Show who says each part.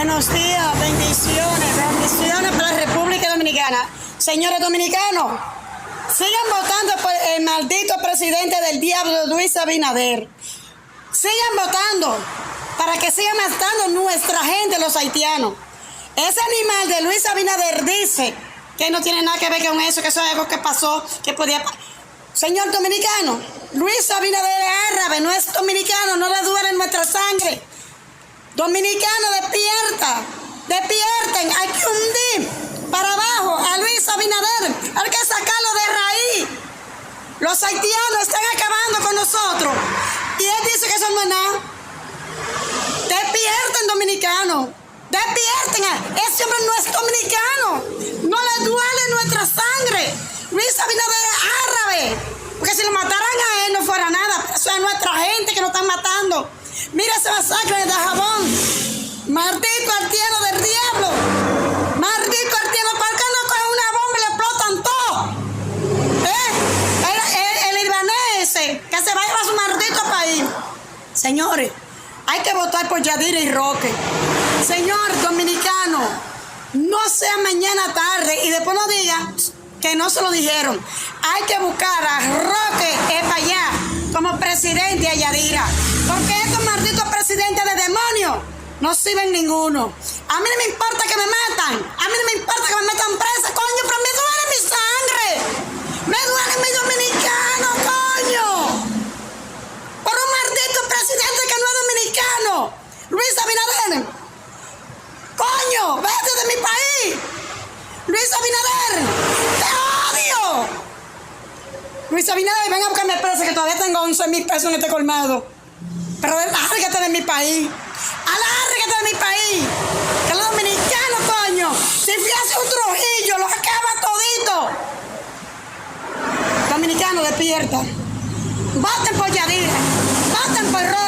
Speaker 1: Buenos días, bendiciones para la República Dominicana. Señores dominicanos, sigan votando por el maldito presidente del diablo, Luis Abinader. Sigan votando para que sigan matando nuestra gente, los haitianos. Ese animal de Luis Abinader dice que no tiene nada que ver con eso, que eso es algo que pasó, que podía pasar. Señor dominicano, Luis Abinader es árabe, no es dominicano, no le duele nuestra sangre. Dominicano, despierten, hay que hundir para abajo a Luis Abinader, hay que sacarlo de raíz. Los haitianos están acabando con nosotros y él dice que eso no es nada. Despierten, dominicanos, despierten, ese hombre no es dominicano, no le duele nuestra sangre. Luis Abinader es árabe, porque si lo mataran a él no fuera nada, eso es nuestra gente que nos están matando. Mira ese masacre de Dajabón, maldito haitiano del diablo, maldito haitiano, ¿por qué no cogen una bomba y le explotan todo? El libanés ese, que se vaya a su maldito país. Señores, hay que votar por Yadira y Roque. Señor dominicano, no sea mañana tarde y después no digan que no se lo dijeron. Hay que buscar a Roque para allá como presidente a Yadira, porque estos malditos presidentes de demonios no sirven ninguno. A mí no me importa que me matan, a mí no me importa que me metan presa, coño, pero me duele mi sangre, me duele mi dominicano, coño, por un maldito presidente que no es dominicano. Luis Abinader, coño, vete de mi país. Luis Abinader, te odio. Luis Abinader, ven a buscarme presa que todavía tengo 11,000 pesos en este colmado. Pero alárgate de mi país. Alárgate de mi país. Que los dominicanos, coño, si fuese un Trujillo, los acaba todito. Dominicanos, despierta. Voten por Yadira. Voten por Roque.